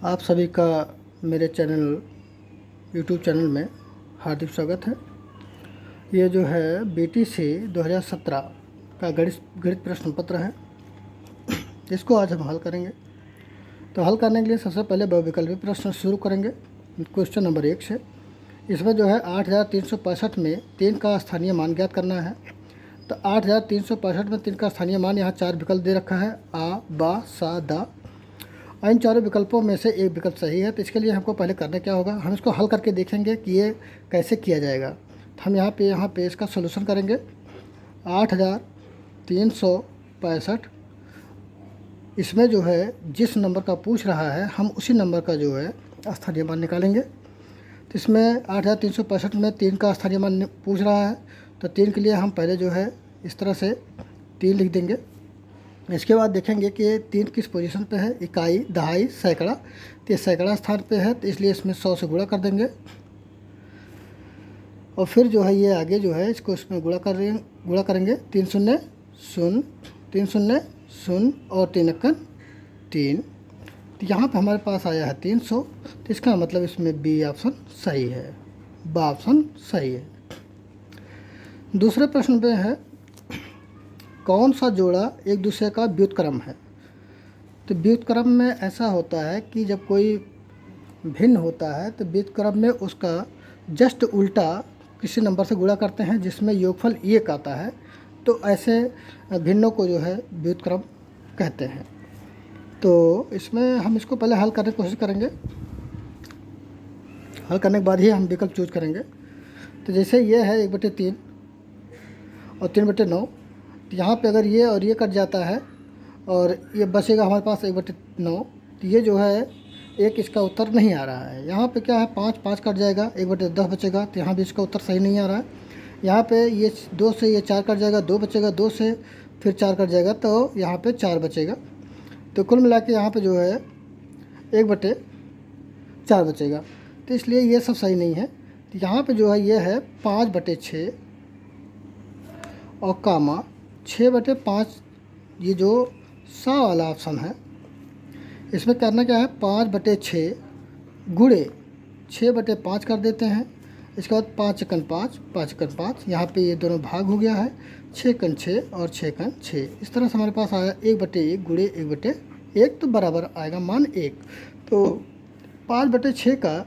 आप सभी का मेरे चैनल यूट्यूब चैनल में हार्दिक स्वागत है। ये जो है BTC 2017 का गणित प्रश्न पत्र है, इसको आज हम हल करेंगे। तो हल करने के लिए सबसे पहले बहुविकल्पी प्रश्न शुरू करेंगे क्वेश्चन नंबर 1 से। इसमें जो है 8365 में 3 का स्थानीय मान ज्ञात करना है। तो 8365 में 3 का स्थानीय मान यहाँ 4 विकल्प दे रखा है, आ, बा, सा, दा। इन चारों विकल्पों में से एक विकल्प सही है। तो इसके लिए हमको पहले करना क्या होगा, हम इसको हल करके देखेंगे कि ये कैसे किया जाएगा। तो हम यहाँ पे इसका सॉल्यूशन करेंगे। 8365 इसमें जो है जिस नंबर का पूछ रहा है हम उसी नंबर का जो है स्थानीय मान निकालेंगे। तो इसमें 8365 में 3 का स्थानीय मान पूछ रहा है, तो 3 के लिए हम पहले जो है इस तरह से 3 लिख देंगे। इसके बाद देखेंगे कि ये 3 किस पोजीशन पे है, इकाई, दहाई, सैकड़ा। तो ये सैकड़ा स्थान पे है, तो इसलिए इसमें 100 से गुणा कर देंगे। और फिर जो है ये आगे जो है इसको इसमें गुणा करेंगे 3 शून्य शून्य, 3 शून्य शून्य और 3 एकन 3। तो यहाँ पे हमारे पास आया है 300। तो इसका मतलब इसमें बी ऑप्शन सही है, बा ऑप्शन सही है। दूसरे प्रश्न पे है कौन सा जोड़ा एक दूसरे का व्युत्क्रम है। तो व्युत्क्रम में ऐसा होता है कि जब कोई भिन्न होता है तो व्युत्क्रम में उसका जस्ट उल्टा किसी नंबर से गुणा करते हैं जिसमें योगफल 1 आता है। तो ऐसे भिन्नों को जो है व्युत्क्रम कहते हैं। तो इसमें हम इसको पहले हल करने की कोशिश करेंगे। हल करने के बाद ही हम विकल्प चूज करेंगे। तो जैसे ये है 1/3 और 3/9। तो यहाँ पे अगर ये और ये कट जाता है और ये बचेगा हमारे पास 1/9। तो ये जो है एक इसका उत्तर नहीं आ रहा है। यहाँ पे क्या है 5 कट जाएगा, 1/10 बचेगा। तो यहाँ भी इसका उत्तर सही नहीं आ रहा है। यहाँ पे ये 2 से ये 4 कट जाएगा, 2 बचेगा, 2 से फिर 4 कट जाएगा, तो यहाँ पे 4 बचेगा। तो कुल मिला के यहाँ पर जो है 1/4 बचेगा। तो इसलिए ये सब सही नहीं है। तो यहाँ पर जो है ये है 5/6 और कामा 6/5। ये जो सा वाला ऑप्शन है इसमें करना क्या है 5/6 गुणे 6/5 कर देते हैं। इसके बाद 5 एकन 5, 5 एकन 5। यहाँ पे ये दोनों भाग हो गया है, 6 एकन 6 और 6 एकन 6। इस तरह से हमारे पास आया 1/1 गुणे 1/1, तो बराबर आएगा मान 1। तो 5/6 का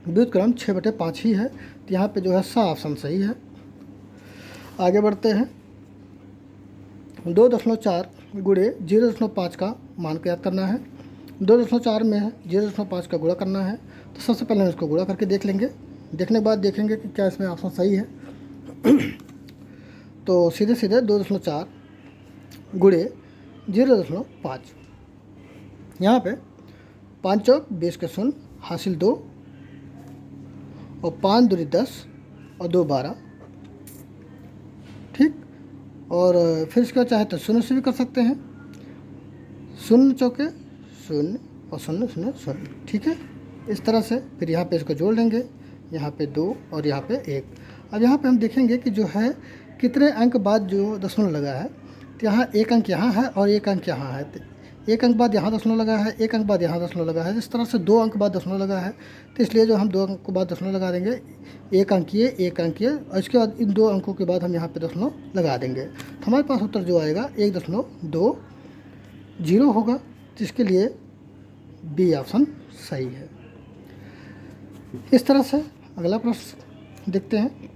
व्युत्क्रम 6/5 ही है। तो यहाँ पे जो है सा ऑप्शन सही है। आगे बढ़ते हैं। 2.4 गुणे 0.5 का मान ज्ञात करना है। 2.4 में है 0.5 का गुणा करना है। तो सबसे पहले हम इसको गुणा करके देख लेंगे। देखने के बाद देखेंगे कि क्या इसमें ऑप्शन सही है। तो सीधे 2.4 गुणे 0.5। यहाँ पे 5 चौक 20 के शून्य हासिल 2 और 5 दूरी 10 और 2 12। ठीक। और फिर इसका चाहे तो शून्य से भी कर सकते हैं, 0 चौके 0 और 0 0 0। ठीक है। इस तरह से फिर यहाँ पे इसको जोड़ लेंगे, यहाँ पे 2 और यहाँ पे 1। अब यहाँ पे हम देखेंगे कि जो है कितने अंक बाद जो दशमलव लगा है। तो यहाँ 1 अंक यहाँ है और 1 अंक यहाँ है। तो 1 अंक बाद यहाँ दशमलव लगा है, 1 अंक बाद यहाँ दशमलव लगा है। इस तरह से 2 अंक बाद दशमलव लगा है। तो इसलिए जो हम 2 अंक बाद दशमलव लगा देंगे, 1 अंक ये, 1 अंक ये, और इसके बाद इन 2 अंकों के बाद हम यहाँ पे दशमलव लगा देंगे। तो हमारे पास उत्तर जो आएगा 1.20 होगा, जिसके लिए बी ऑप्शन सही है। इस तरह से अगला प्रश्न देखते हैं।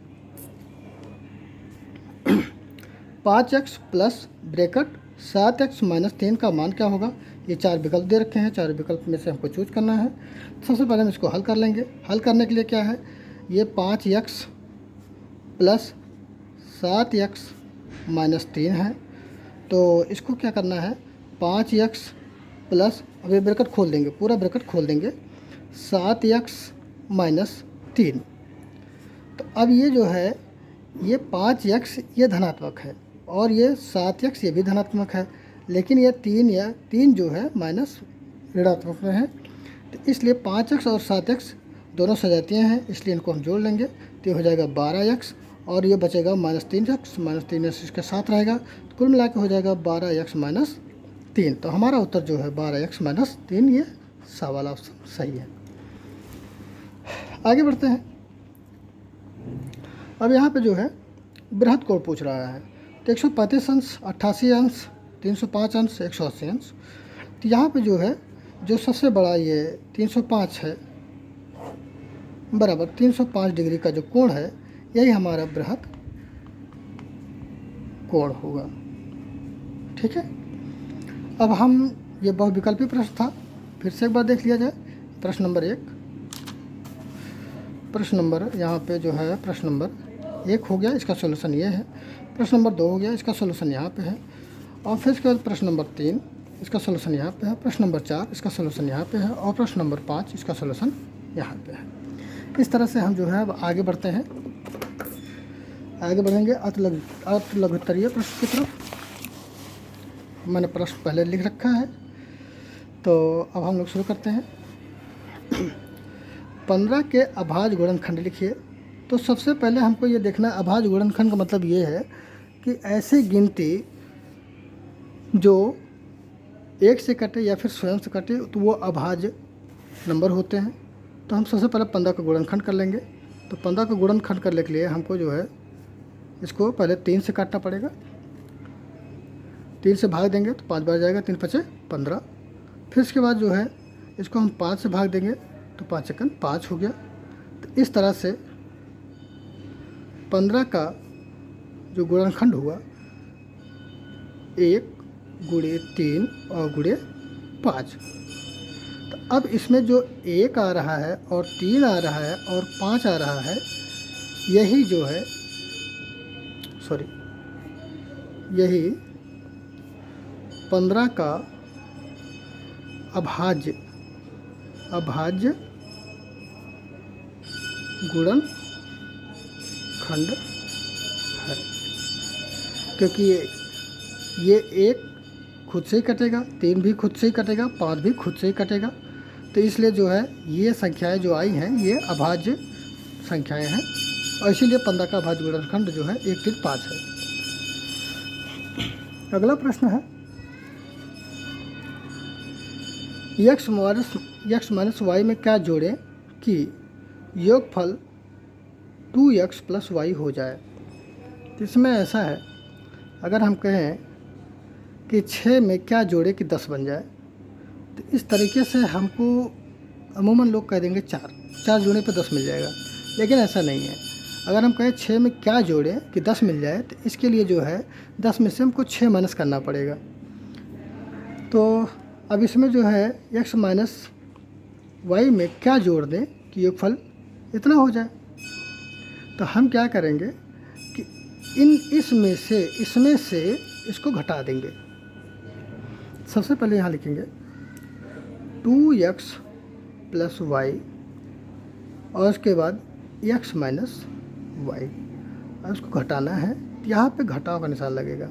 5x plus bracket 7x minus 3 का मान क्या होगा। ये 4 विकल्प दे रखे हैं, 4 विकल्प में से हमको चूज करना है। सबसे पहले हम इसको हल कर लेंगे। हल करने के लिए क्या है, ये 5x प्लस 7x माइनस 3 है। तो इसको क्या करना है 5x प्लस, अब ये ब्रैकेट खोल देंगे, पूरा ब्रैकेट खोल देंगे, 7x माइनस 3। तो अब ये जो है ये 5x ये धनात्मक है और ये 7x ये भी धनात्मक है, लेकिन ये 3 जो है माइनस ऋणात्मक में है। तो इसलिए 5x और 7x दोनों सजातियाँ हैं, इसलिए इनको हम जोड़ लेंगे। तो ये हो जाएगा 12x और ये बचेगा -3x, -3x इसके साथ रहेगा। तो कुल मिला के हो जाएगा 12x माइनस 3। तो हमारा उत्तर जो है 12x माइनस 3 ये सा वाला ऑप्शन सही है। आगे बढ़ते हैं। अब यहाँ पे जो है बृहद कोण पूछ रहा है, तो 135 अंश, 88 अंश, 305 अंश, 180 अंश। तो यहाँ पे जो है जो सबसे बड़ा ये 305 है बराबर 305 डिग्री का जो कोण है यही हमारा बृहद कोण होगा। ठीक है। अब हम ये बहुविकल्पी प्रश्न था, फिर से एक बार देख लिया जाए। प्रश्न नंबर 1, प्रश्न नंबर यहाँ पे जो है प्रश्न नंबर 1 हो गया, इसका सॉल्यूशन ये है। प्रश्न नंबर 2 हो गया, इसका सॉल्यूशन यहाँ पे है। और फिर इसके बाद प्रश्न नंबर 3, इसका सॉल्यूशन यहाँ पे है। प्रश्न नंबर 4, इसका सॉल्यूशन यहाँ पे है। और प्रश्न नंबर 5, इसका सॉल्यूशन यहाँ पे है। इस तरह से हम जो है अब आगे बढ़ते हैं, आगे बढ़ेंगे अर्थलघुत्तरीय प्रश्न की तरफ। मैंने प्रश्न पहले लिख रखा है, तो अब हम लोग शुरू करते हैं। 15 के अभाज्य गुणनखंड लिखिए। तो सबसे पहले हमको ये देखना है, अभाज्य गुणनखंड का मतलब ये है कि ऐसी गिनती जो 1 से कटे या फिर स्वयं से कटे तो वो अभाज्य नंबर होते हैं। तो हम सबसे पहले 15 का गुणनखंड कर लेंगे। तो 15 का गुणनखंड करने के लिए हमको जो है इसको पहले 3 से काटना पड़ेगा। 3 से भाग देंगे तो 5 बार जाएगा, 3 5 15। फिर इसके बाद जो है इसको हम 5 से भाग देंगे तो 5 एकम 5 हो गया। तो इस तरह से 15 का जो गुणनखंड हुआ 1 गुणे 3 और गुणे 5। तो अब इसमें जो 1 आ रहा है और 3 आ रहा है और 5 आ रहा है, यही जो है यही 15 का अभाज्य गुणनखंड है। क्योंकि ये 1 खुद से ही कटेगा, 3 भी खुद से ही कटेगा, 5 भी खुद से ही कटेगा। तो इसलिए जो है ये संख्याएं जो आई हैं ये अभाज्य संख्याएं हैं, और इसीलिए 15 का अभाज्य गुणनखंड जो है 1 3 5 है। अगला प्रश्न है, x माइनस वाई में क्या जोड़ें कि योगफल 2x प्लस वाई हो जाए। तो इसमें ऐसा है, अगर हम कहें कि 6 में क्या जोड़े कि 10 बन जाए, तो इस तरीके से हमको अमूमन लोग कह देंगे 4 जोड़े पे 10 मिल जाएगा, लेकिन ऐसा नहीं है। अगर हम कहें 6 में क्या जोड़े कि 10 मिल जाए, तो इसके लिए जो है 10 में से हमको 6 माइनस करना पड़ेगा। तो अब इसमें जो है x माइनस वाई में क्या जोड़ दें कि योगफल इतना हो जाए। तो हम क्या करेंगे कि इसमें से इसको घटा देंगे। सबसे पहले यहाँ लिखेंगे 2x प्लस वाई और उसके बाद x माइनस वाई, और उसको घटाना है। तो यहाँ पे घटाव का निशान लगेगा,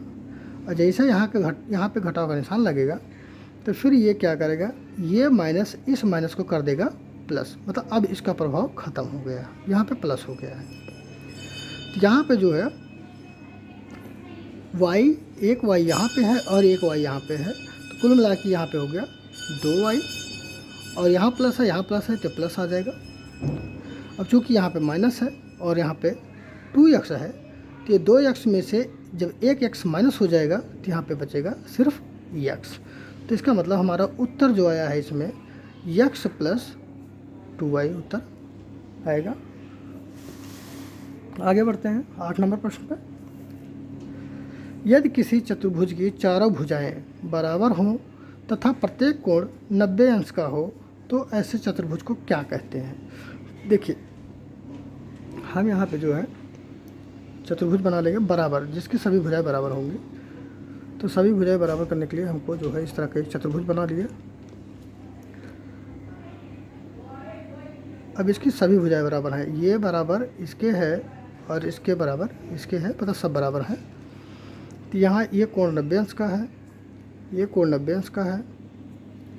और जैसे यहाँ पे घटाव का निशान लगेगा तो फिर ये क्या करेगा, ये माइनस इस माइनस को कर देगा प्लस, मतलब अब इसका प्रभाव ख़त्म हो गया, यहाँ पे प्लस हो गया है। तो यहाँ पे जो है एक y यहाँ पे है और एक y यहाँ पे है, तो कुल मिला के यहाँ पे हो गया 2y, और यहाँ प्लस है तो प्लस आ जाएगा। अब चूँकि यहाँ पे माइनस है और यहाँ पे 2x है, तो ये 2x में से जब एक x माइनस हो जाएगा तो यहाँ पे बचेगा सिर्फ x। तो इसका मतलब हमारा उत्तर जो आया है इसमें x प्लस 2y उत्तर आएगा। आगे बढ़ते हैं 8 नंबर प्रश्न पर। यदि किसी चतुर्भुज की चारों भुजाएं बराबर हों तथा प्रत्येक कोण 90 अंश का हो तो ऐसे चतुर्भुज को क्या कहते हैं। देखिए, हम यहाँ पे जो है चतुर्भुज बना लेंगे बराबर, जिसकी सभी भुजाएं बराबर होंगी। तो सभी भुजाएं बराबर करने के लिए हमको जो है इस तरह का एक चतुर्भुज बना लिए। अब इसकी सभी भुजाएं बराबर हैं, ये बराबर इसके है और इसके बराबर इसके है, मतलब सब बराबर है। तो यहाँ ये कोण 90 अंश का है, ये कोण 90 अंश का है,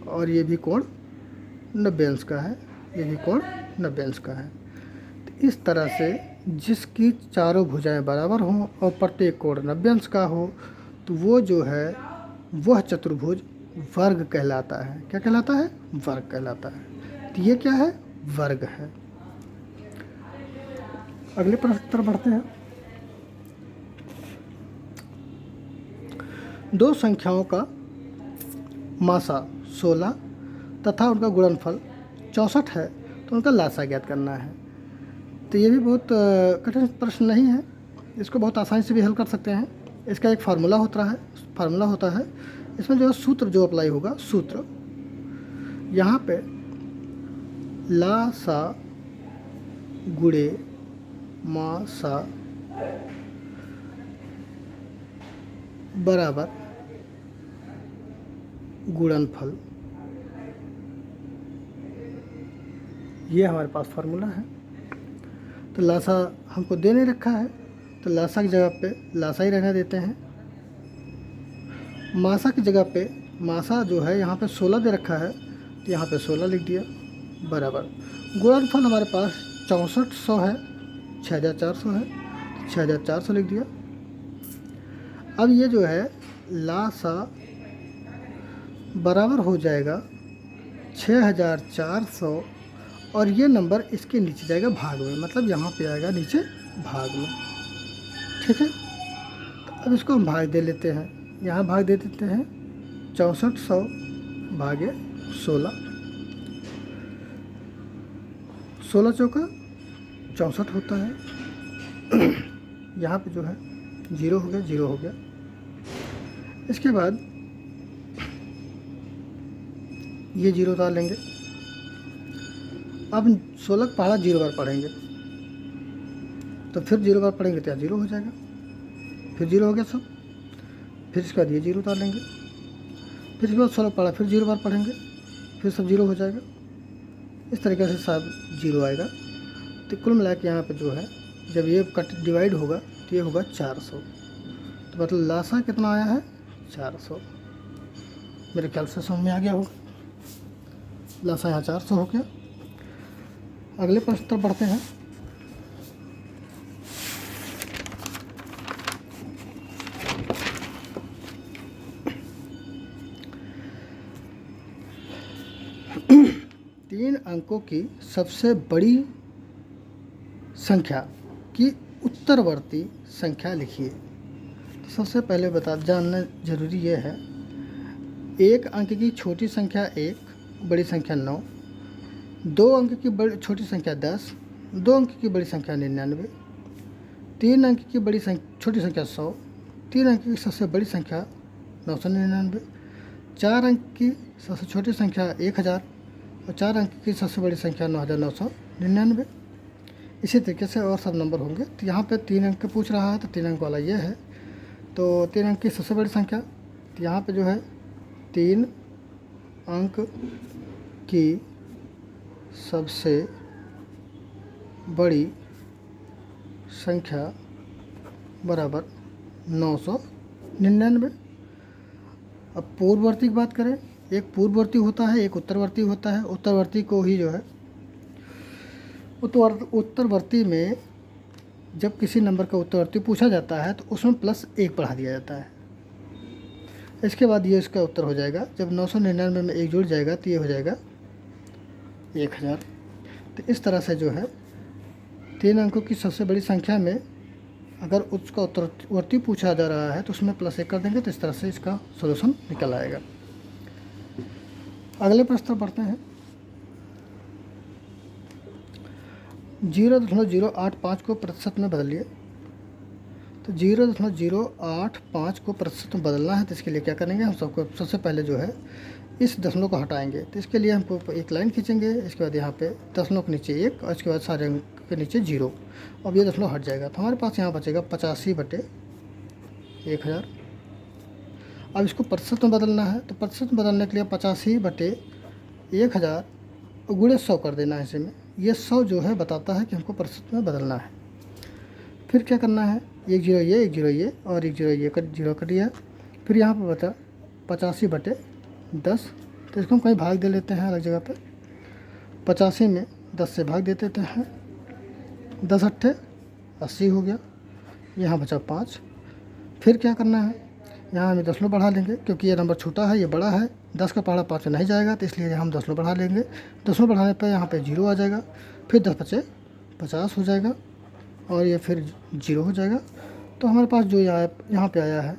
और ये भी कोण 90 अंश का है, ये भी कोण 90 अंश का है। तो इस तरह से जिसकी चारों भुजाएं बराबर हों और प्रत्येक कोण 90 अंश का हो, तो वो जो है वह चतुर्भुज वर्ग कहलाता है। क्या कहलाता है? वर्ग कहलाता है। तो ये क्या है? वर्ग है। अगले प्रश्न की तरफ बढ़ते हैं। दो संख्याओं का मासा 16 तथा उनका गुणनफल 64 है, तो उनका लासा ज्ञात करना है। तो ये भी बहुत कठिन प्रश्न नहीं है, इसको बहुत आसानी से भी हल कर सकते हैं। इसका एक फार्मूला होता है। इसमें जो सूत्र जो अप्लाई होगा, सूत्र यहाँ पे लासा गुणे मासा बराबर गुणनफल, ये हमारे पास फार्मूला है। तो लासा हमको दे नहीं रखा है, तो लासा की जगह पे लासा ही रहने देते हैं। मासा की जगह पे मासा जो है यहाँ पे 16 दे रखा है, तो यहाँ पे 16 लिख दिया बराबर। गुणनफल हमारे पास 6400 है, 6400 है, 6400 लिख दिया। अब ये जो है लासा बराबर हो जाएगा 6400, और ये नंबर इसके नीचे जाएगा भाग में, मतलब यहाँ पे आएगा नीचे भाग में। ठीक है, तो अब इसको हम भाग दे लेते हैं। यहाँ भाग दे देते हैं 6400 भागे 16, 16 चौका 64 होता है। यहाँ पे जो है 0 हो गया, 0 हो गया। इसके बाद ये 0 उतार लेंगे। अब 16 का पहाड़ा 0 बार पढ़ेंगे, तो फिर 0 बार पढ़ेंगे तो 0 हो जाएगा, फिर 0 हो गया सब। फिर इसके बाद ये 0 उतार लेंगे, फिर इसके बाद 16 पढ़ा, फिर 0 बार पढ़ेंगे, फिर सब 0 हो जाएगा। इस तरीके से सब 0 आएगा। तो कुल मिला के यहाँ पे जो है जब ये कट डिवाइड होगा तो ये होगा 400। तो मतलब लासा कितना आया है? 400। मेरे ख्याल से समझ में आ गया होगा। लासा यहाँ 400 हो गया। अगले प्रश्न पर बढ़ते हैं। तीन अंकों की सबसे बड़ी संख्या की उत्तरवर्ती संख्या लिखिए। तो सबसे पहले जानना जरूरी ये है, एक अंक की छोटी संख्या 1, बड़ी संख्या 9, 2 अंक की छोटी संख्या 10, 2 अंक की बड़ी संख्या 99, 3 अंक की छोटी संख्या 100, 3 अंक की सबसे बड़ी संख्या 999, 4 अंक की सबसे छोटी संख्या 1000 और 4 अंक की सबसे बड़ी संख्या 9999। इसी तरीके से और सब नंबर होंगे। तो यहाँ पे 3 अंक पूछ रहा है, तो 3 अंक वाला ये है। तो 3 अंक की सबसे बड़ी संख्या, तो यहाँ पे जो है 3 अंक की सबसे बड़ी संख्या बराबर 999। अब पूर्ववर्ती की बात करें, एक पूर्ववर्ती होता है, एक उत्तरवर्ती होता है। उत्तरवर्ती को ही जो है उत्तरवर्ती में जब किसी नंबर का उत्तरवर्ती पूछा जाता है तो उसमें +1 बढ़ा दिया जाता है। इसके बाद ये इसका उत्तर हो जाएगा। जब 999 में 1 जुड़ जाएगा तो ये हो जाएगा 1000। तो इस तरह से जो है 3 अंकों की सबसे बड़ी संख्या में अगर उसका उत्तरवर्ती पूछा जा रहा है तो उसमें +1 कर देंगे, तो इस तरह से इसका सॉल्यूशन निकल आएगा। अगले प्रश्न पर बढ़ते हैं। 0.085 को प्रतिशत में बदलिए। तो 0.085 को प्रतिशत में बदलना है, तो इसके लिए क्या करेंगे, हम सबसे पहले जो है इस दशमलव को हटाएंगे। तो इसके लिए हमको एक लाइन खींचेंगे, इसके बाद यहाँ पे दशमलव के नीचे 1 और इसके बाद सारे अंक के नीचे 0। अब ये दशमलव हट जाएगा, तो हमारे पास यहाँ बचेगा 85/1000। अब इसको प्रतिशत में बदलना है, तो प्रतिशत में बदलने के लिए 85/1000 गुणे 100 कर देना है इसमें। ये 100 जो है बताता है कि हमको प्रतिशत में बदलना है। फिर क्या करना है, 1 0 ये 1 0 ये और 1 0 ये 0 कट गया। फिर यहाँ पर बचा 85/10। तो इसको हम कहीं भाग दे लेते हैं अलग जगह पे। 85 में 10 से भाग दे देते हैं, 10 8 80 हो गया। यहाँ बचा 5। फिर क्या करना है, यहाँ हमें दशमलव बढ़ा लेंगे क्योंकि ये नंबर छोटा है, ये बड़ा है, 10 का पहाड़ा 5 में नहीं जाएगा, तो इसलिए हम 10 में बढ़ा लेंगे। 10 में बढ़ाने पर यहाँ पे 0 आ जाएगा, फिर 10 बचे 50 हो जाएगा और ये फिर 0 हो जाएगा। तो हमारे पास जो यहाँ पे आया है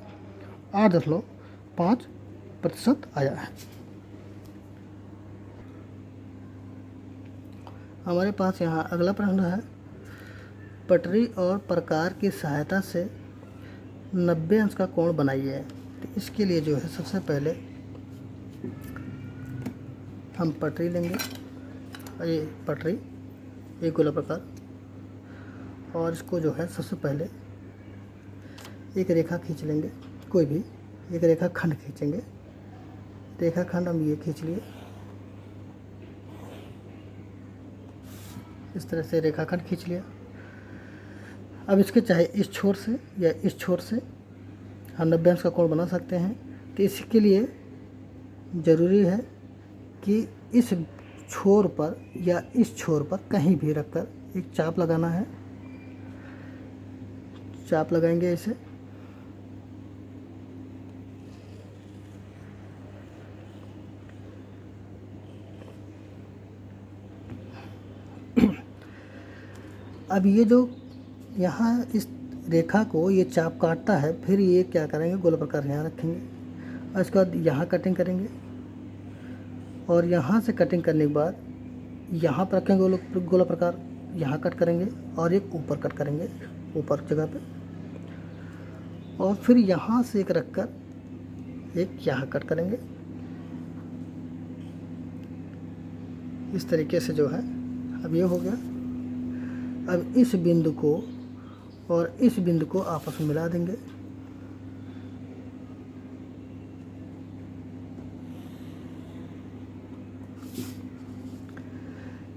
8.5% आया है। हमारे पास यहाँ अगला प्रश्न है, पटरी और प्रकार की सहायता से 90 अंश का कोण बनाइए। तो इसके लिए जो है सबसे पहले हम पटरी लेंगे, ये पटरी एक गोला प्रकार, और इसको जो है सबसे पहले एक रेखा खींच लेंगे, कोई भी एक रेखा खंड खींचेंगे। रेखा खंड हम ये खींच लिए, इस तरह से रेखा खंड खींच लिया। अब इसके चाहे इस छोर से या इस छोर से हम 90 अंश का कोण बना सकते हैं। तो इसके लिए ज़रूरी है कि इस छोर पर या इस छोर पर कहीं भी रखकर एक चाप लगाना है। चाप लगाएंगे इसे, अब ये जो यहाँ इस रेखा को ये चाप काटता है, फिर ये क्या करेंगे, गोला प्रकार यहाँ रखेंगे और इसके बाद यहाँ कटिंग करेंगे और यहाँ से कटिंग करने के बाद यहाँ पर रखेंगे गोला प्रकार, यहाँ कट करेंगे और एक ऊपर कट करेंगे, ऊपर जगह पे, और फिर यहाँ से एक रखकर एक यहाँ कट करेंगे। इस तरीके से जो है अब ये हो गया। अब इस बिंदु को और इस बिंदु को आपस में मिला देंगे।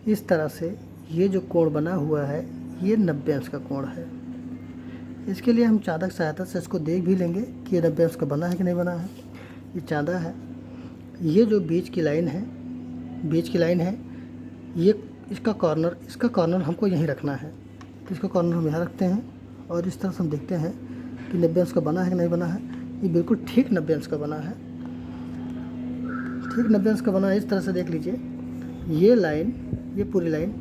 इस तरह से ये जो कोण बना हुआ है ये 90 अंश का कोण है। इसके लिए हम चांदा की सहायता से इसको देख भी लेंगे कि ये 90 अंश का बना है कि नहीं बना है। ये चांदा है, ये जो बीच की लाइन है, ये इसका कॉर्नर हमको यहीं रखना है। तो इसका कॉर्नर हम यहाँ रखते हैं और इस तरह से हम देखते हैं कि 90 अंश का बना है कि नहीं बना है। ये बिल्कुल ठीक 90 अंश का बना है, ठीक 90 अंश का बना है। इस तरह से देख लीजिए, ये लाइन, ये पूरी लाइन,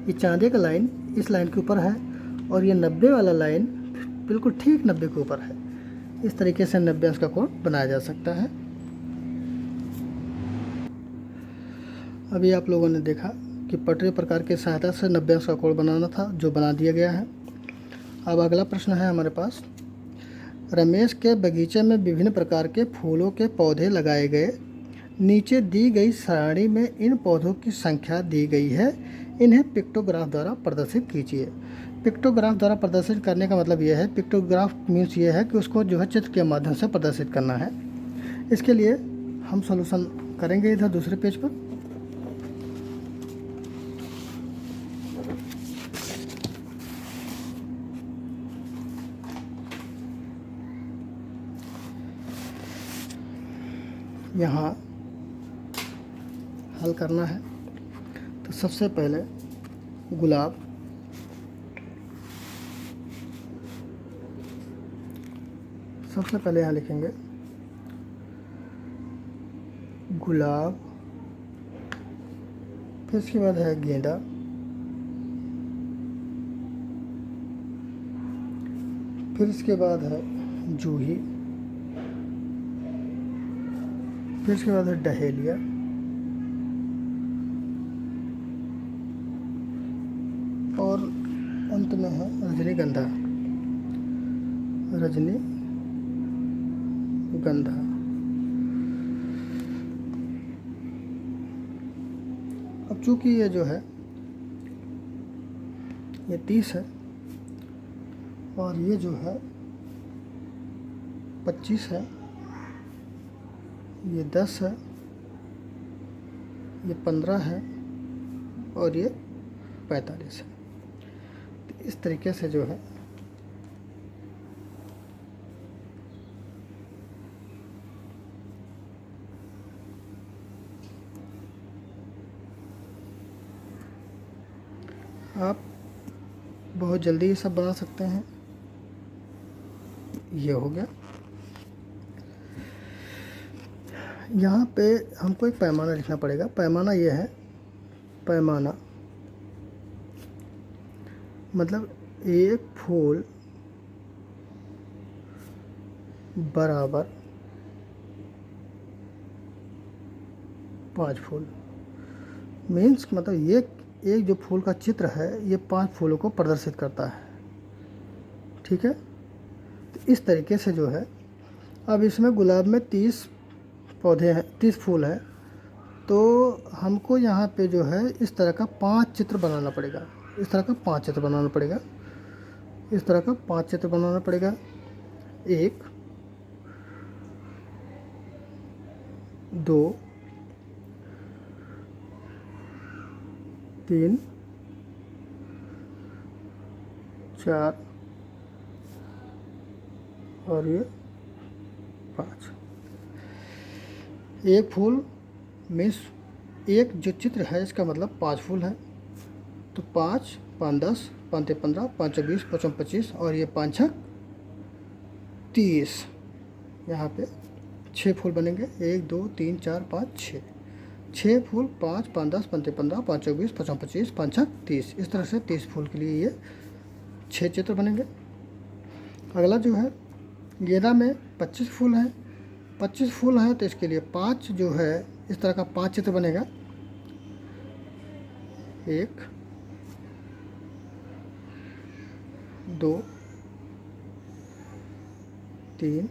ये चांदे का लाइन इस लाइन के ऊपर है और ये 90 वाला लाइन बिल्कुल ठीक 90 के ऊपर है। इस तरीके से 90 अंश का कोण बनाया जा सकता है। अभी आप लोगों ने देखा कि पटरी प्रकार की सहायता से 90 अंश का कोण बनाना था, जो बना दिया गया है। अब अगला प्रश्न है हमारे पास, रमेश के बगीचे में विभिन्न प्रकार के फूलों के पौधे लगाए गए। नीचे दी गई सारणी में इन पौधों की संख्या दी गई है, इन्हें पिक्टोग्राफ द्वारा प्रदर्शित कीजिए। पिक्टोग्राफ द्वारा प्रदर्शित करने का मतलब यह है, पिक्टोग्राफ मीन्स ये है कि उसको जो है चित्र के माध्यम से प्रदर्शित करना है। इसके लिए हम सॉल्यूशन करेंगे इधर दूसरे पेज पर। यहाँ हल करना है तो सबसे पहले गुलाब, सबसे पहले यहाँ लिखेंगे गुलाब, फिर इसके बाद है गेंदा, फिर इसके बाद है जूही, फिर इसके बाद है डहेलिया, और अंत में है रजनीगंधा। अब चूंकि ये जो है ये 30 है और ये जो है 25 है, ये 10 है, ये 15 है और ये 45 है। तो इस तरीके से जो है आप बहुत जल्दी ये सब बना सकते हैं। ये हो गया। यहाँ पे हमको एक पैमाना लिखना पड़ेगा। पैमाना ये है, पैमाना मतलब एक फूल बराबर 5 फूल। मीन्स मतलब ये एक जो फूल का चित्र है ये 5 फूलों को प्रदर्शित करता है। ठीक है, तो इस तरीके से जो है, अब इसमें गुलाब में 30 पौधे हैं, 30 फूल हैं, तो हमको यहाँ पे जो है इस तरह का 5 चित्र बनाना पड़ेगा। इस तरह का 5 चित्र बनाना पड़ेगा। इस तरह का 5 चित्र बनाना पड़ेगा। 1 2 3 4 और ये 5। एक फूल मीन्स एक जो चित्र है इसका मतलब 5 फूल है। तो 5 5 10 5 15 5 20 5 25 और ये 5 6 30। यहाँ पे 6 फूल बनेंगे। 1 2 3 4 5 6 फूल। 5 5 10 5 15 5 20 5 25 5 6 30। इस तरह से 30 फूल के लिए ये 6 चित्र बनेंगे। अगला जो है, गेंदा में 25 फूल हैं। 25 फूल हैं तो इसके लिए 5 जो है इस तरह का 5 चित्र बनेगा। 1 2 3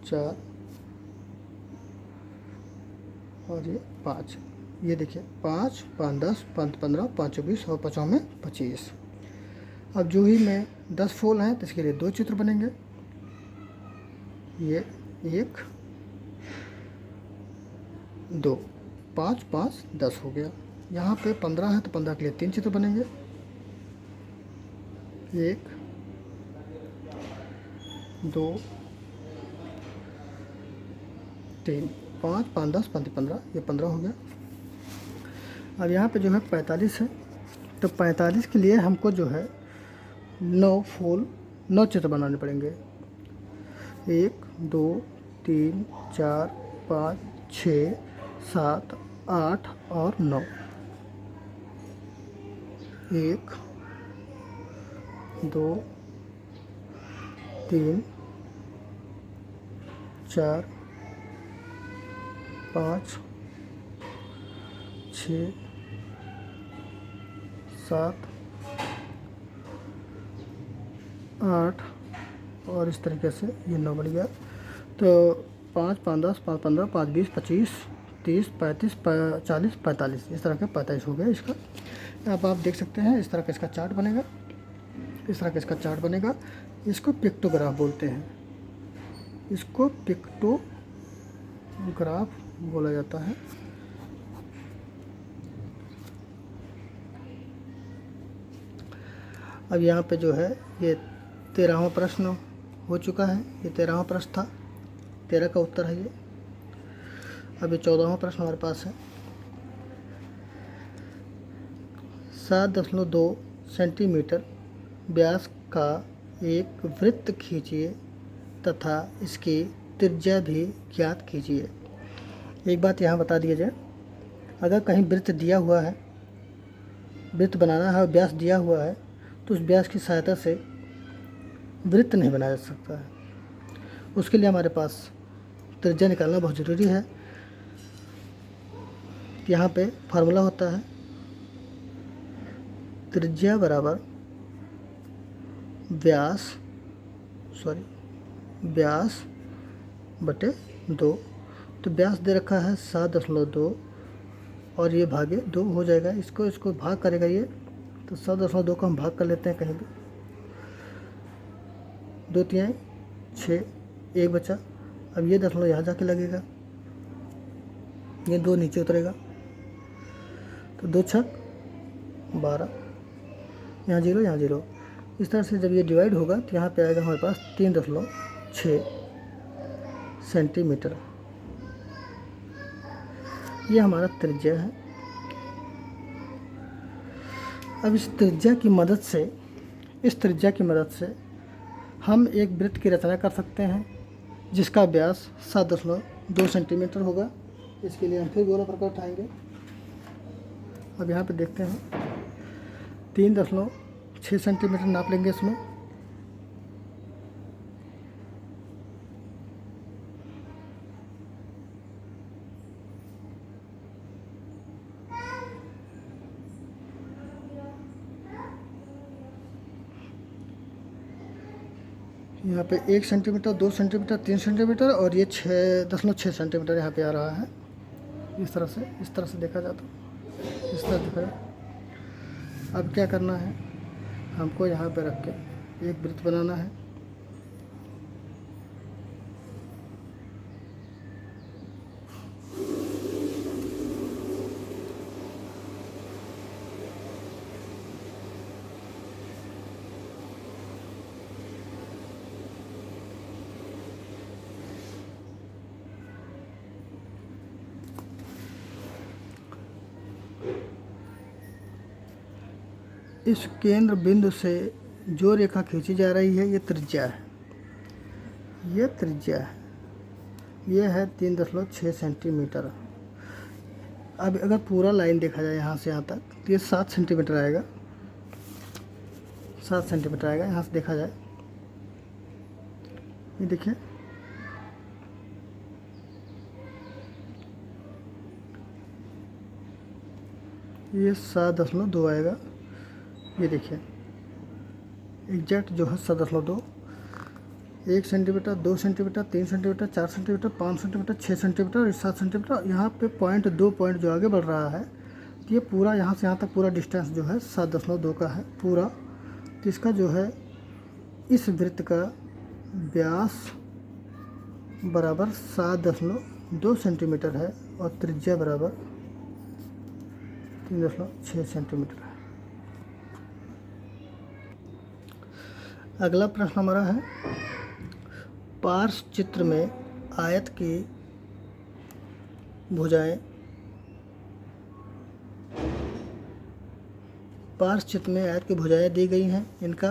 4 और ये 5। ये देखिए 5 5 10 5 15 5 20 और 5 में 25। अब जूही में 10 फूल हैं तो इसके लिए 2 चित्र बनेंगे। ये 1 2 5 5 10 हो गया। यहाँ पे 15 है तो 15 के लिए 3 चित्र बनेंगे। 1 2 3 5 5 10 5 15, ये 15 हो गया। अब यहाँ पे जो है 45 है, तो 45 के लिए हमको जो है 9 फूल 9 चित्र बनाने पड़ेंगे। 1 2 3 4 5 6 7 8 और 9। 1 2 3 4 5 6 7 8 और इस तरीके से ये 9 बन गया। तो 5 5 10 5 15 5 20 25 30 35 40 45, इस तरह के 45 हो गया इसका। अब आप देख सकते हैं इस तरह का इसका चार्ट बनेगा। इस तरह का इसका चार्ट बनेगा। इसको पिक्टोग्राफ बोलते हैं। इसको पिक्टोग्राफ बोला जाता है। अब यहाँ पे जो है ये 13वां प्रश्न हो चुका है। ये 13वां प्रश्न था, 13 का उत्तर है ये। अब ये 14वां प्रश्न हमारे पास है। 7.2 सेंटीमीटर व्यास का एक वृत्त खींचिए तथा इसकी त्रिज्या भी ज्ञात कीजिए। एक बात यहाँ बता दिया जाए, अगर कहीं वृत्त दिया हुआ है, वृत्त बनाना है और व्यास दिया हुआ है, तो उस व्यास की सहायता से वृत्त नहीं बनाया जा सकता है। उसके लिए हमारे पास त्रिज्या निकालना बहुत ज़रूरी है। यहाँ पे फार्मूला होता है त्रिज्या बराबर व्यास बटे 2। तो व्यास दे रखा है 7.2 और ये भागे 2 हो जाएगा। इसको भाग करेगा ये, तो 7.2 को हम भाग कर लेते हैं कहीं भी। 2 3 6, 1 बचा। अब ये 10 यहाँ जाके लगेगा, ये 2 नीचे उतरेगा, तो 2 छक 12, यहाँ 0 यहाँ 0। इस तरह से जब ये डिवाइड होगा तो यहाँ पे आएगा हमारे पास 3.6 सेंटीमीटर। ये हमारा त्रिज्या है। अब इस त्रिज्या की मदद से हम एक वृत्त की रचना कर सकते हैं। जिसका व्यास 7.2 सेंटीमीटर होगा। इसके लिए हम फिर गोला प्रकार उठाएंगे। अब यहाँ पे देखते हैं 3.6 सेंटीमीटर नाप लेंगे इसमें। यहाँ पे 1 सेंटीमीटर, 2 सेंटीमीटर, 3 सेंटीमीटर और ये 6.6 सेंटीमीटर यहाँ पे आ रहा है। इस तरह से देखा जाए तो इस तरह देखा जाए। अब क्या करना है, हमको यहाँ पे रख के एक वृत्त बनाना है। इस केंद्र बिंदु से जो रेखा खींची जा रही है ये त्रिज्या है, ये त्रिज्या है, ये है 3.6 सेंटीमीटर। अब अगर पूरा लाइन देखा जाए यहाँ से यहाँ तक तो ये 7 सेंटीमीटर आएगा, 7 सेंटीमीटर आएगा यहाँ से देखा जाए। ये देखिए, ये 7.2 आएगा। ये देखिए एग्जैक्ट जो है 7.2, 1 centimetre, 2 centimetre, 3 centimetre, 4 centimetre, 5 centimetre, 6 centimetre और 7 सेंटीमीटर। यहाँ पे पॉइंट जो आगे बढ़ रहा है तो ये पूरा यहाँ से यहाँ तक पूरा डिस्टेंस जो है 7.2 का है पूरा। तो इसका जो है इस वृत्त का व्यास बराबर 7.2 सेंटीमीटर है और त्रिज्या बराबर 3.6 सेंटीमीटर है। अगला प्रश्न हमारा है, पार्श्व चित्र में आयत की भुजाएं, पार्श्व चित्र में आयत की भुजाएं दी गई हैं, इनका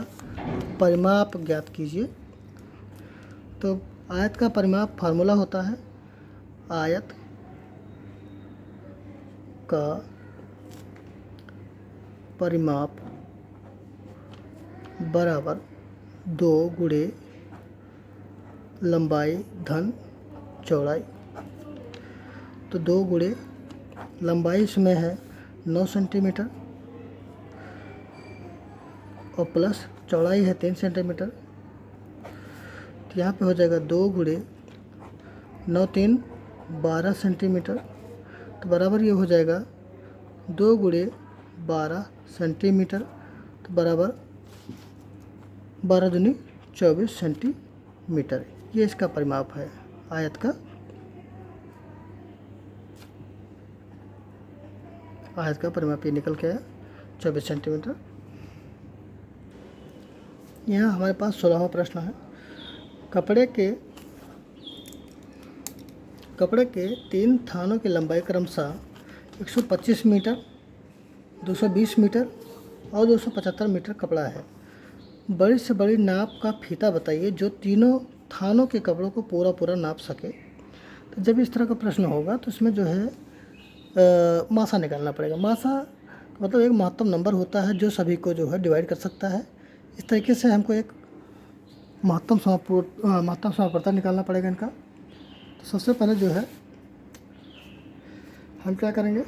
परिमाप ज्ञात कीजिए। तो आयत का परिमाप फार्मूला होता है, आयत का परिमाप बराबर 2 गुणे लंबाई धन चौड़ाई। तो 2 गुणे लंबाई इसमें है 9 सेंटीमीटर और प्लस चौड़ाई है 3 सेंटीमीटर। तो यहाँ पे हो जाएगा 2 गुणे 9 3 12 सेंटीमीटर। तो बराबर ये हो जाएगा 2 गुणे 12 सेंटीमीटर। तो बराबर 12 दूनी 24 सेंटीमीटर। ये इसका परिमाप है आयत का। आयत का परिमाप ये निकल के आया 24 सेंटीमीटर। यहाँ हमारे पास 16वां प्रश्न है, कपड़े के 3 थानों की लंबाई क्रमशः 125 मीटर, 220 मीटर और 275 मीटर कपड़ा है। बड़ी से बड़ी नाप का फीता बताइए जो तीनों थानों के कपड़ों को पूरा नाप सके। तो जब इस तरह का प्रश्न होगा तो इसमें जो है मासा निकालना पड़ेगा। मासा मतलब एक महत्तम नंबर होता है जो सभी को जो है डिवाइड कर सकता है। इस तरीके से हमको एक महत्तम समापवर्तन निकालना पड़ेगा इनका। तो सबसे पहले जो है हम क्या करेंगे,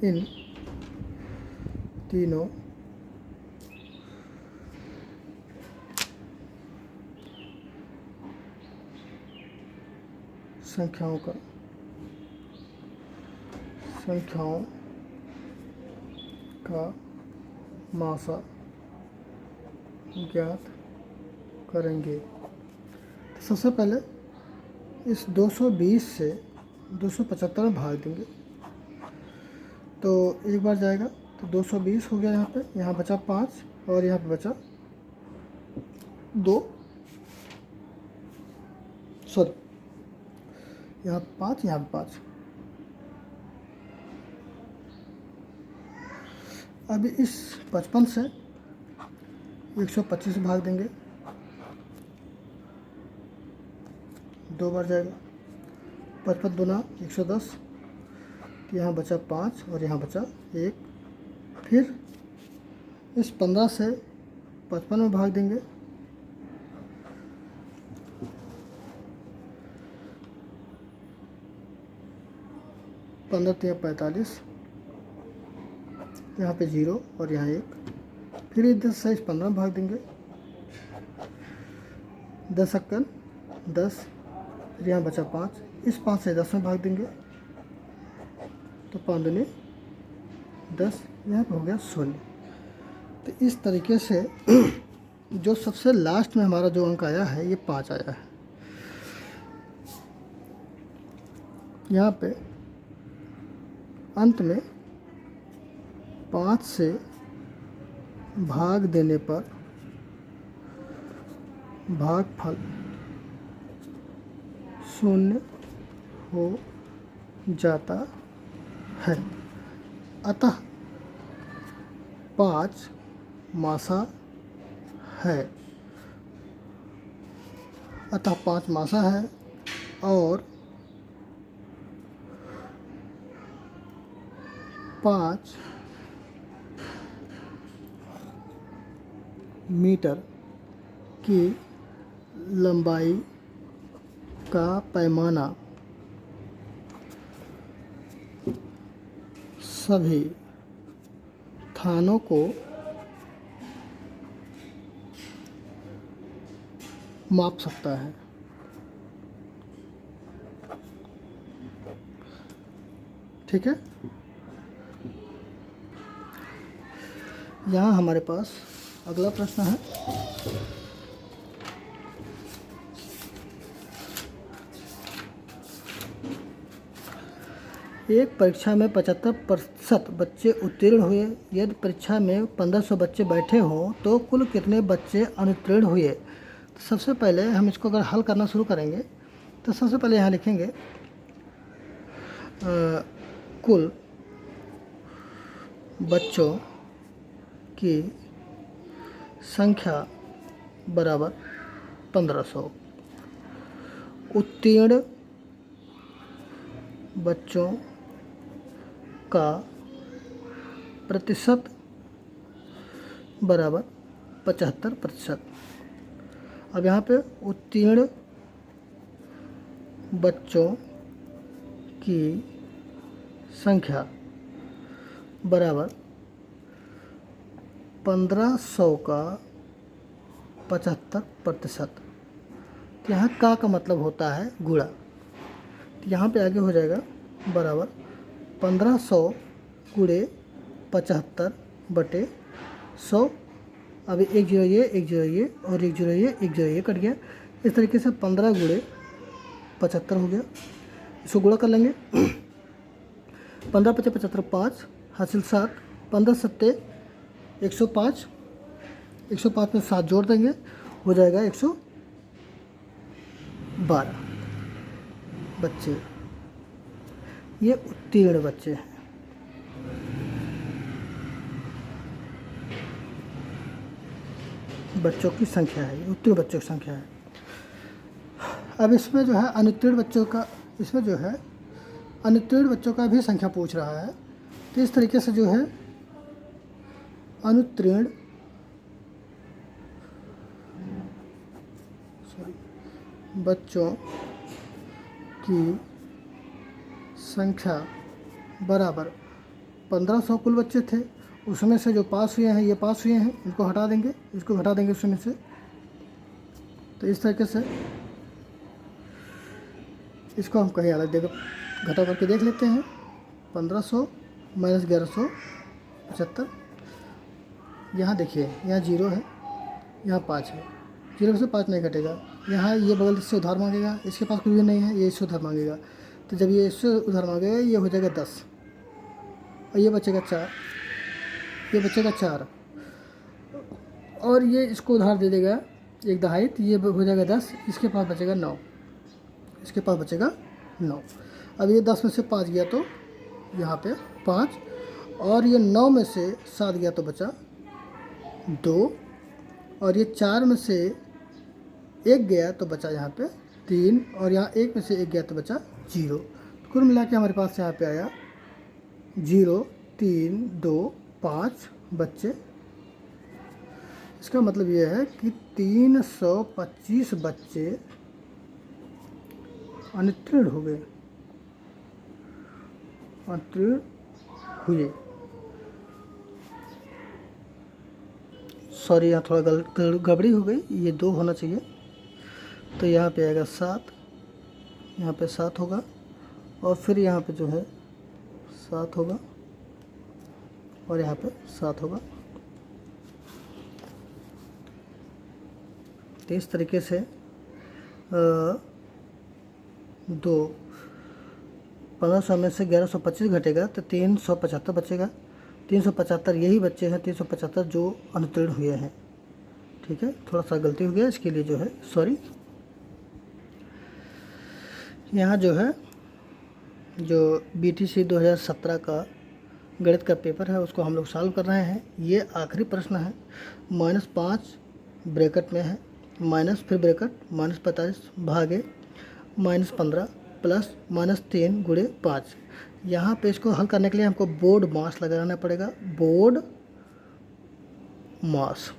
इन तीनों संख्याओं का मासा ज्ञात करेंगे। तो सबसे पहले इस 220 से 275 में भाग देंगे तो एक बार जाएगा। तो 220 हो गया, यहाँ बचा 5 और यहाँ पे बचा 2, सॉरी यहाँ 5, यहाँ पे 5। अभी इस 55 से 125 भाग देंगे 2 बार जाएगा, 55 दूना 110, तो यहाँ बचा 5 और यहाँ बचा 1। फिर इस 15 से 55 में भाग देंगे, 15 3 45, यहाँ पे 0 और यहाँ 1। फिर 10 से इस 15 में भाग देंगे, 10 अक्कन 10, फिर यहाँ बचा 5, इस 5 से 10 में भाग देंगे, तो 5 दूनी 10, यहाँ पे हो गया 0। तो इस तरीके से जो सबसे लास्ट में हमारा जो अंक आया है ये 5 आया है। यहाँ पे अंत में 5 से भाग देने पर भागफल 0 हो जाता है। अतः 5 मासा है, अतः 5 मासा है और 5 मीटर की लंबाई का पैमाना सभी थानों को माप सकता है। ठीक है, यहाँ हमारे पास अगला प्रश्न है। एक परीक्षा में 75% बच्चे उत्तीर्ण हुए। यदि परीक्षा में 1500 बच्चे बैठे हों तो कुल कितने बच्चे अनुत्तीर्ण हुए? तो सबसे पहले हम इसको अगर हल करना शुरू करेंगे तो सबसे पहले यहाँ लिखेंगे कुल बच्चों की संख्या बराबर 1500, उत्तीर्ण बच्चों का प्रतिशत बराबर 75%। अब यहाँ पे उत्तीर्ण बच्चों की संख्या बराबर 1500 का 75%। यहाँ का मतलब होता है गुणा, तो यहाँ पे आगे हो जाएगा बराबर 1500 गुणे 75 बटे 100। अभी 1 0 ये 1 0 ये और 1 0 ये 1 0 ये कट गया। इस तरीके से 15 गुणे 75 हो गया। इसको गुणा कर लेंगे 15 × 5 = 75, 5 हासिल 7, 15 × 7 = 105, 105 में 7 जोड़ देंगे हो जाएगा 112 बच्चे, ये उत्तीर्ण बच्चे हैं। बच्चों की संख्या है, ये उत्तीर्ण बच्चों की संख्या है। अब इसमें जो है अनुत्तीर्ण बच्चों का, इसमें जो है अनुत्तीर्ण बच्चों का भी संख्या पूछ रहा है। तो इस तरीके से जो है अनुत्तीर्ण बच्चों की संख्या बराबर 1500 कुल बच्चे थे, उसमें से जो पास हुए हैं ये पास हुए हैं, इनको हटा देंगे, इसको हटा देंगे उसमें से। तो इस तरीके से इसको हम कहीं अलग जगह घटा करके देख लेते हैं। 1500 - 1175, यहाँ देखिए यहाँ 0 है, यहाँ 5 है, 0 से 5 नहीं घटेगा। यहाँ ये बगल से उधार मांगेगा, इसके पास कुछ भी नहीं है, ये इससे उधार मांगेगा। तो जब ये इससे उधार मांगेगा ये हो जाएगा 10 और ये बचेगा 4, ये बचेगा 4 और ये इसको उधार दे देगा 1 दहाई, तो ये हो जाएगा 10, इसके पास बचेगा 9, इसके पास बचेगा 9। अब ये 10 में से 5 गया तो यहाँ पे 5 और ये 9 में से 7 गया तो बचा 2 और ये 4 में से 1 गया तो बचा यहाँ पे 3 और यहाँ 1 में से 1 गया तो बचा 0। तो कुल मिला के हमारे पास यहाँ पे आया 0 3 2 5 बच्चे। इसका मतलब ये है कि 325 बच्चे अनुत्तीर्ण हो गए, अनुत्तीर्ण हुए। सॉरी, यहाँ थोड़ा गड़बड़ी हो गई, ये 2 होना चाहिए। तो यहाँ पे आएगा 7, यहाँ पे 7 होगा और फिर यहाँ पे जो है 7 होगा और यहाँ पे 7 होगा। तो इस तरीके से 1500 में से 1125 घटेगा तो 375 बचेगा। 375 यही बच्चे हैं, 375 जो अनुत्तीर्ण हुए हैं। ठीक है, थोड़ा सा गलती हो गया, इसके लिए जो है सॉरी। यहाँ जो है जो BTC 2017 का गणित का पेपर है उसको हम लोग सॉल्व कर रहे हैं। ये आखिरी प्रश्न है। -5 ब्रैकेट में है, माइनस फिर ब्रैकेट -45 भागे -15 प्लस -3 गुणे 5। यहाँ पे इसको हल करने के लिए हमको बोर्ड मास लगाना पड़ेगा। बोर्ड मास,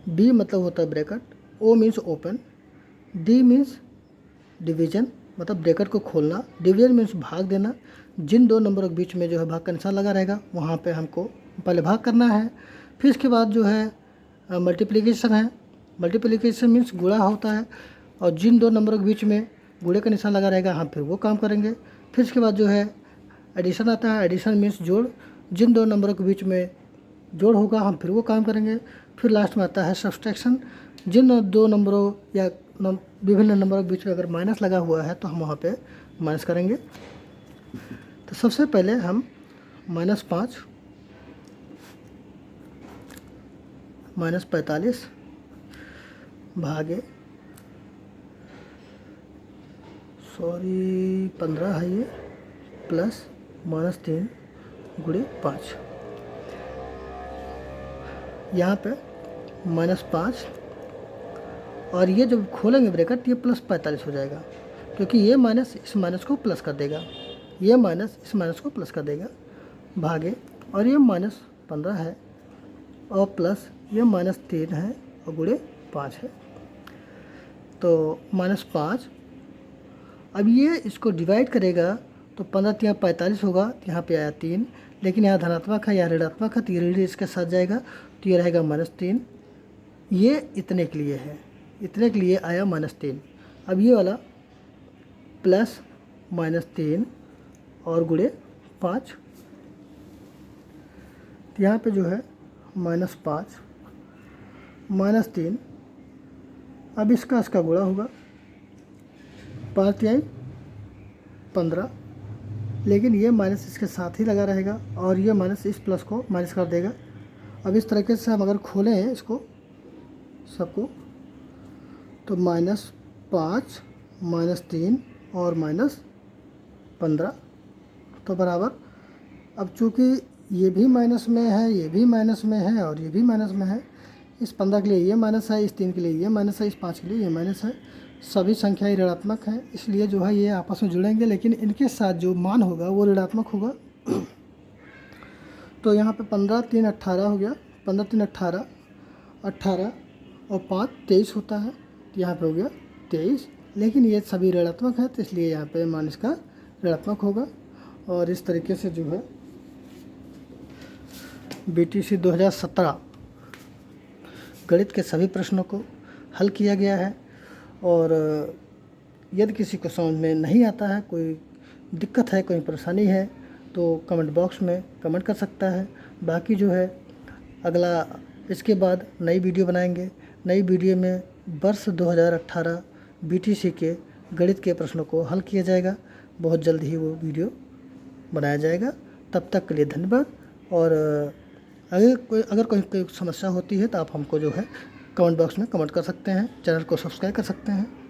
B मतलब होता है bracket, O means open, D means division मतलब ब्रैकेट को खोलना, डिवीजन मीन्स भाग देना। जिन 2 नंबरों के बीच में जो है भाग का निशान लगा रहेगा वहाँ पे हमको पहले भाग करना है। फिर इसके बाद जो है मल्टीप्लिकेशन है। मल्टीप्लिकेशन मीन्स गुणा होता है और जिन 2 नंबरों के बीच में गुणे का निशान लगा रहेगा हम फिर वो काम करेंगे। फिर इसके बाद जो है एडिशन आता है। एडिशन मीन्स जोड़, जिन 2 नंबरों के बीच में जोड़ होगा हम फिर वो काम करेंगे। फिर लास्ट में आता है सब्सट्रैक्शन, जिन 2 नंबरों या विभिन्न नंबरों के बीच में अगर माइनस लगा हुआ है तो हम वहाँ पे माइनस करेंगे। तो सबसे पहले हम -5 -45 भागे 15 है ये प्लस -3 गुणे 5। यहाँ पे -5 और ये जब खोलेंगे ब्रैकेट ये +45 हो जाएगा, क्योंकि ये माइनस इस माइनस को प्लस कर देगा, ये माइनस इस माइनस को प्लस कर देगा, भागे और ये -15 है और प्लस ये -3 है और गुणे 5 है। तो -5, अब ये इसको डिवाइड करेगा तो 15 × 45 होगा। यहाँ पे आया 3, लेकिन यहाँ धनात्मक है, यहाँ ऋणात्मक है तो ये ऋण इसके साथ जाएगा तो ये रहेगा -3। ये इतने के लिए है, इतने के लिए आया -3। अब ये वाला प्लस -3 और गुणे 5, तो यहाँ पे जो है -5 -3, अब इसका गुणा होगा 5 × 15, लेकिन ये माइनस इसके साथ ही लगा रहेगा और ये माइनस इस प्लस को माइनस कर देगा। अब इस तरीके से हम अगर खोलें इसको सबको तो -5 -3 और -15 तो बराबर, अब चूँकि ये भी माइनस में है, ये भी माइनस में है और ये भी माइनस में है, इस 15 के लिए ये माइनस है, इस 3 के लिए ये माइनस है, इस 5 के लिए ये माइनस है, सभी संख्याएं ऋणात्मक हैं, इसलिए जो है ये आपस में जुड़ेंगे, लेकिन इनके साथ जो मान होगा वो ऋणात्मक होगा। तो यहाँ पे 15 3 18 हो गया, 15 3 18, 18 और 5 23 होता है, तो यहाँ पे हो गया 23, लेकिन ये सभी ऋणात्मक है तो इसलिए यहाँ पे मान इसका ऋणात्मक होगा। और इस तरीके से जो है BTC 2017 गणित के सभी प्रश्नों को हल किया गया है। और यदि किसी को समझ में नहीं आता है, कोई दिक्कत है, कोई परेशानी है तो कमेंट बॉक्स में कमेंट कर सकता है। बाकी जो है अगला इसके बाद नई वीडियो बनाएंगे। नई वीडियो में वर्ष 2018 BTC के गणित के प्रश्नों को हल किया जाएगा। बहुत जल्द ही वो वीडियो बनाया जाएगा। तब तक के लिए धन्यवाद। और अगर कोई समस्या होती है तो आप हमको जो है कमेंट बॉक्स में कमेंट कर सकते हैं, चैनल को सब्सक्राइब कर सकते हैं।